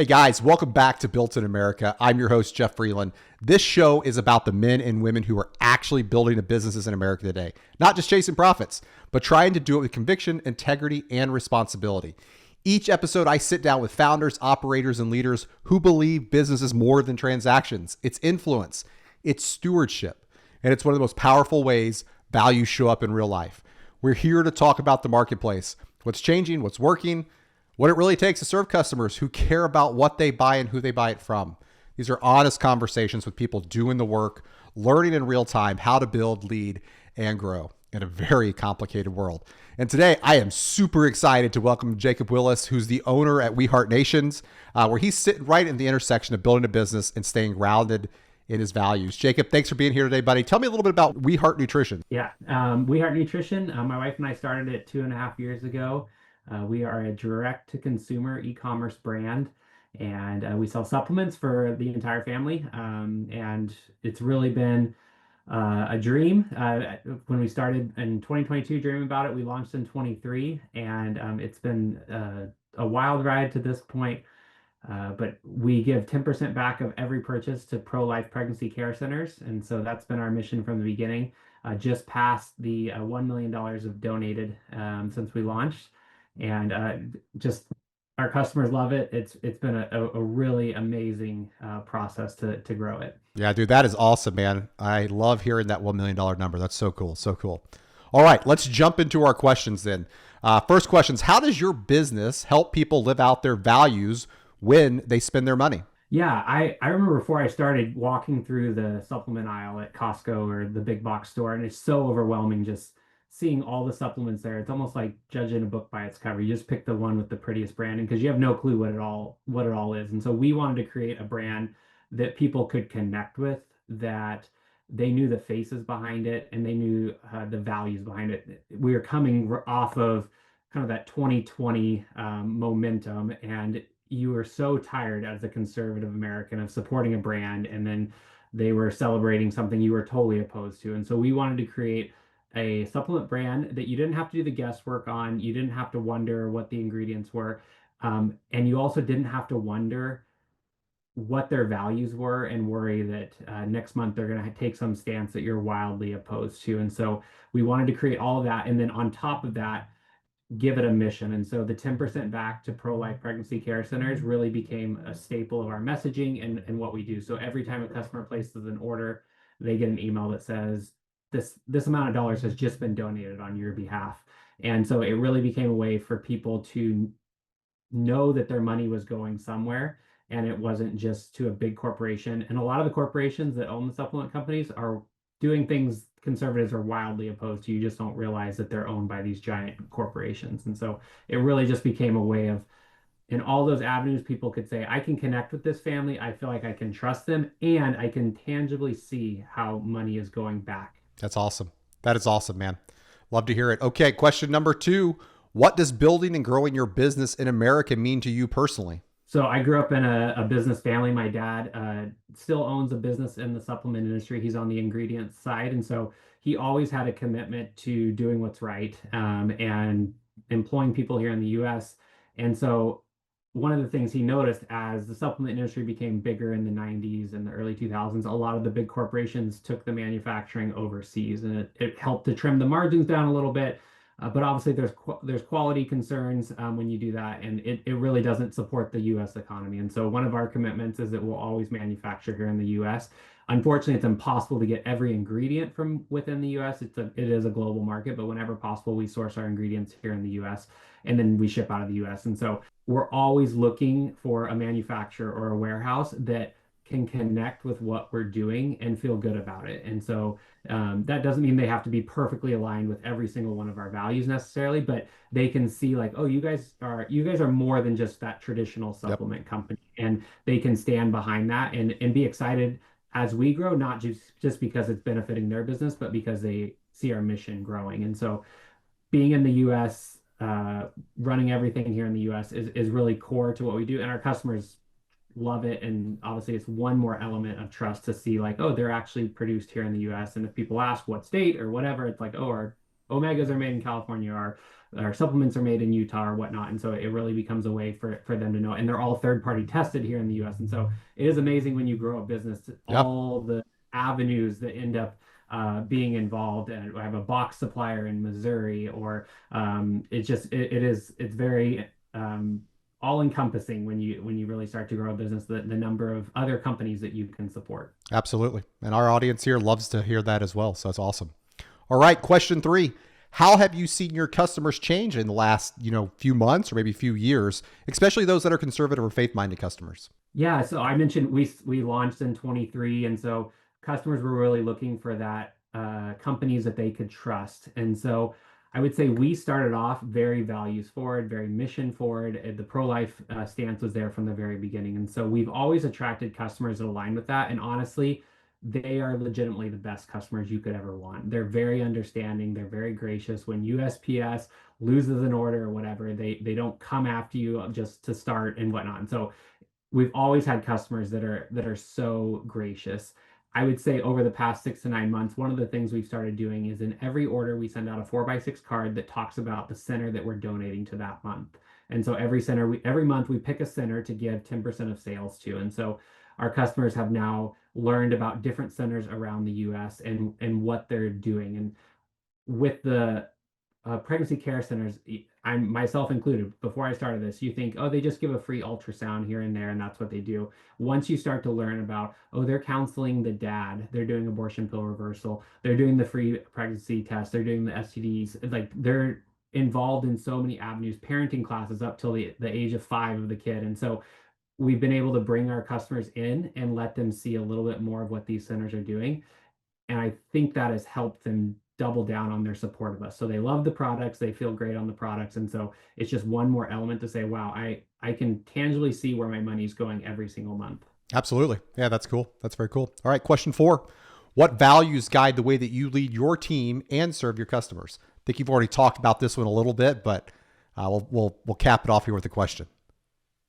Hey guys, welcome back to Built in America. I'm your host, Jeff Vreeland. This show is about the men and women who are actually building the businesses in America today, not just chasing profits, but trying to do it with conviction, integrity, and responsibility. Each episode, I sit down with founders, operators, and leaders who believe business is more than transactions. It's influence, it's stewardship, and it's one of the most powerful ways values show up in real life. We're here to talk about the marketplace, what's changing, what's working, what it really takes to serve customers who care about what they buy and who they buy it from. These are honest conversations with people doing the work, learning in real time how to build, lead, and grow in a very complicated world. And today I am super excited to welcome Jacob Willis, who's the owner at We Heart Nations, where he's sitting right in the intersection of building a business and staying grounded in his values. Jacob, thanks for being here today, buddy. Tell me a little bit about We Heart Nutrition. Yeah, We Heart Nutrition. My wife and I started it 2.5 years ago. We are a direct-to-consumer e-commerce brand, and we sell supplements for the entire family. And it's really been a dream. When we started in 2022, dreaming about it, we launched in 23, and it's been a wild ride to this point. But we give 10% back of every purchase to pro-life pregnancy care centers. And so that's been our mission from the beginning. Just passed the $1 million of donated since we launched. And just our customers love it. It's been a really amazing process to grow it. Yeah, dude, that is awesome, man. I love hearing that $1 million number. That's so cool. So cool. All right, let's jump into our questions then. First question is, how does your business help people live out their values when they spend their money? Yeah, I remember before I started walking through the supplement aisle at Costco or the big box store, and it's so overwhelming just seeing all the supplements there. It's almost like judging a book by its cover. You just pick the one with the prettiest branding because you have no clue what it all is. And so we wanted to create a brand that people could connect with, that they knew the faces behind it and they knew the values behind it. We were coming off of kind of that 2020 momentum, and you were so tired as a conservative American of supporting a brand and then they were celebrating something you were totally opposed to. And so we wanted to create a supplement brand that you didn't have to do the guesswork on. You didn't have to wonder what the ingredients were. And you also didn't have to wonder what their values were and worry that next month they're going to take some stance that you're wildly opposed to. And so we wanted to create all of that. And then on top of that, give it a mission. And so the 10% back to pro-life pregnancy care centers really became a staple of our messaging and what we do. So every time a customer places an order, they get an email that says, this amount of dollars has just been donated on your behalf. And so it really became a way for people to know that their money was going somewhere and it wasn't just to a big corporation. And a lot of the corporations that own the supplement companies are doing things conservatives are wildly opposed to. You just don't realize that they're owned by these giant corporations. And so it really just became a way of, in all those avenues, people could say, I can connect with this family. I feel like I can trust them and I can tangibly see how money is going back. That's awesome. That is awesome, man. Love to hear it. Okay, question number 2. What does building and growing your business in America mean to you personally? So I grew up in a business family. My dad still owns a business in the supplement industry. He's on the ingredients side. And so he always had a commitment to doing what's right and employing people here in the US. And so one of the things he noticed as the supplement industry became bigger in the 90s and the early 2000s, a lot of the big corporations took the manufacturing overseas, and it helped to trim the margins down a little bit. But obviously, there's quality concerns when you do that, and it really doesn't support the U.S. economy. And so one of our commitments is that we'll always manufacture here in the U.S. Unfortunately, it's impossible to get every ingredient from within the U.S. It is a global market, but whenever possible, we source our ingredients here in the U.S. and then we ship out of the U.S. And so we're always looking for a manufacturer or a warehouse that can connect with what we're doing and feel good about it. And so that doesn't mean they have to be perfectly aligned with every single one of our values necessarily, but they can see like, oh, you guys are more than just that traditional supplement company, and they can stand behind that and be excited as we grow, not just because it's benefiting their business, but because they see our mission growing. And so being in the U.S., running everything here in the U.S. is really core to what we do, and our customers love it. And obviously, it's one more element of trust to see like, oh, they're actually produced here in the U.S. And if people ask what state or whatever, it's like, oh, our omegas are made in California, our our supplements are made in Utah or whatnot. And so it really becomes a way for them to know. And they're all third party tested here in the US. And so it is amazing when you grow a business, Yeah, all the avenues that end up being involved. And I have a box supplier in Missouri, or it's very all encompassing when you really start to grow a business, the number of other companies that you can support. absolutely. And our audience here loves to hear that as well. So that's awesome. All right, question 3. How have you seen your customers change in the last, few months or maybe few years, especially those that are conservative or faith-minded customers? Yeah, so I mentioned we launched in 23, and so customers were really looking for that companies that they could trust. And so I would say we started off very values forward, very mission forward. The pro-life stance was there from the very beginning. And so we've always attracted customers that align with that. And honestly, they are legitimately the best customers you could ever want. They're very understanding, they're very gracious. When USPS loses an order or whatever, they don't come after you just to start and whatnot. And so we've always had customers that are so gracious. I would say over the past 6 to 9 months, one of the things we've started doing is in every order we send out a 4x6 card that talks about the center that we're donating to that month. And so every month we pick a center to give 10% of sales to. And so our customers have now learned about different centers around the US and what they're doing. And with the pregnancy care centers, I'm myself included, before I started this, you think, oh, they just give a free ultrasound here and there, and that's what they do. Once you start to learn about, oh, they're counseling the dad, they're doing abortion pill reversal, they're doing the free pregnancy test, they're doing the STDs, like they're involved in so many avenues, parenting classes up till the age of 5 of the kid. And so we've been able to bring our customers in and let them see a little bit more of what these centers are doing. And I think that has helped them double down on their support of us. So they love the products, they feel great on the products. And so it's just one more element to say, wow, I can tangibly see where my money's going every single month. Absolutely. Yeah, that's cool. That's very cool. All right, question 4. What values guide the way that you lead your team and serve your customers? I think you've already talked about this one a little bit, but we'll cap it off here with a question.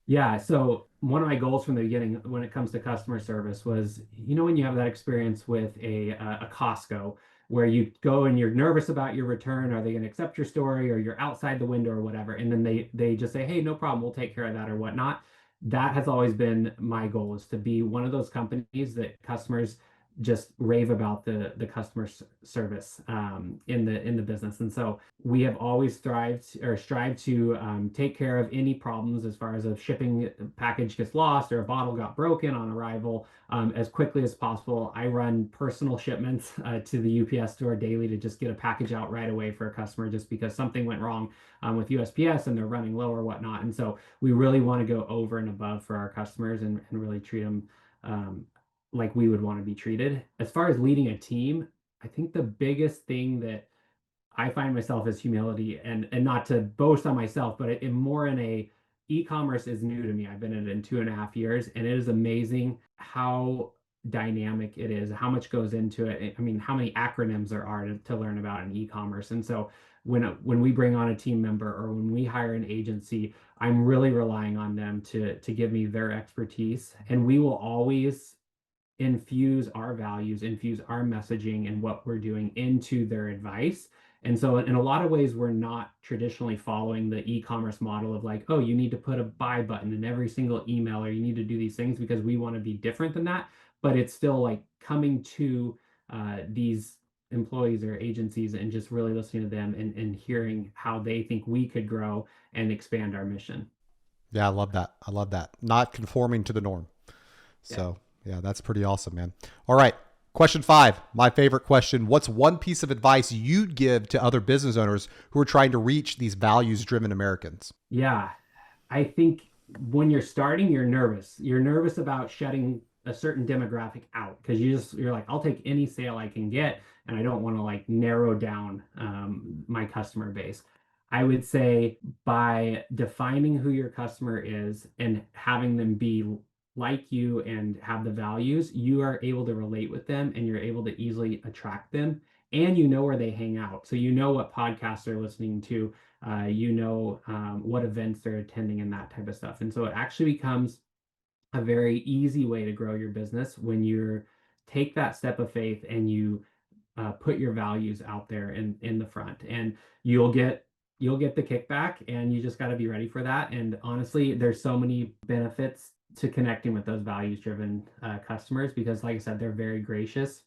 Yeah, so one of my goals from the beginning when it comes to customer service was, when you have that experience with a Costco where you go and you're nervous about your return, are they going to accept your story, or you're outside the window or whatever, and then they just say, hey, no problem, we'll take care of that or whatnot. That has always been my goal, is to be one of those companies that customers just rave about the customer service in the business. And so we have always strived to take care of any problems as far as a shipping package gets lost or a bottle got broken on arrival as quickly as possible. I run personal shipments to the UPS store daily to just get a package out right away for a customer, just because something went wrong with USPS and they're running low or whatnot. And so we really want to go over and above for our customers and really treat them like we would want to be treated. As far as leading a team, I think the biggest thing that I find myself is humility, and not to boast on myself, but more in a e-commerce is new to me. I've been in it in 2.5 years, and it is amazing how dynamic it is, how much goes into it. I mean, how many acronyms there are to learn about in e-commerce. And so when we bring on a team member or when we hire an agency, I'm really relying on them to give me their expertise, and we will always infuse our values, infuse our messaging and what we're doing into their advice. And so in a lot of ways, we're not traditionally following the e-commerce model of like, oh, you need to put a buy button in every single email, or you need to do these things, because we want to be different than that. But it's still like coming to these employees or agencies and just really listening to them and hearing how they think we could grow and expand our mission. Yeah, I love that. I love that. Not conforming to the norm. Yeah. So, yeah, that's pretty awesome, man. All right. Question 5, my favorite question. What's one piece of advice you'd give to other business owners who are trying to reach these values driven Americans? Yeah, I think when you're starting, you're nervous. You're nervous about shutting a certain demographic out, because you're like, I'll take any sale I can get, and I don't want to like narrow down my customer base. I would say by defining who your customer is and having them be like you and have the values, you are able to relate with them and you're able to easily attract them. And you know where they hang out. So you know what podcasts they're listening to, what events they're attending and that type of stuff. And so it actually becomes a very easy way to grow your business when you take that step of faith and you put your values out there in the front. And you'll get you'll get the kickback, and you just got to be ready for that. And honestly, there's so many benefits to connecting with those values driven customers, because like I said, they're very gracious.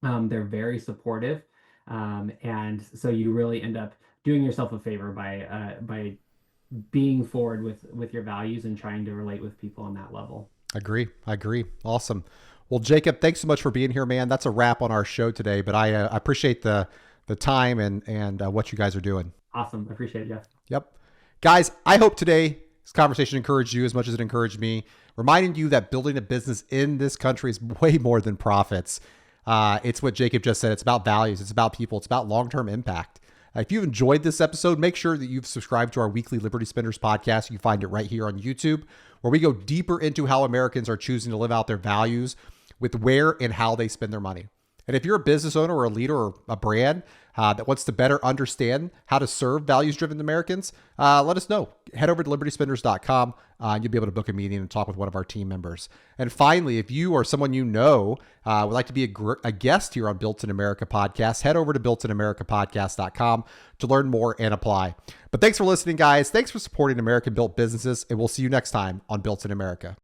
They're very supportive. And so you really end up doing yourself a favor by being forward with your values and trying to relate with people on that level. I agree. Awesome. Well, Jacob, thanks so much for being here, man. That's a wrap on our show today, but I appreciate the time and what you guys are doing. Awesome. I appreciate it, Jeff. Yep. Guys, I hope today's conversation encouraged you as much as it encouraged me, reminding you that building a business in this country is way more than profits. It's what Jacob just said. It's about values. It's about people. It's about long-term impact. If you've enjoyed this episode, make sure that you've subscribed to our weekly Liberty Spenders podcast. You can find it right here on YouTube, where we go deeper into how Americans are choosing to live out their values with where and how they spend their money. And if you're a business owner or a leader or a brand that wants to better understand how to serve values-driven Americans, let us know. Head over to libertyspenders.com and you'll be able to book a meeting and talk with one of our team members. And finally, if you or someone you know would like to be a guest here on Built in America podcast, head over to builtinamericapodcast.com to learn more and apply. But thanks for listening, guys. Thanks for supporting American-built businesses, and we'll see you next time on Built in America.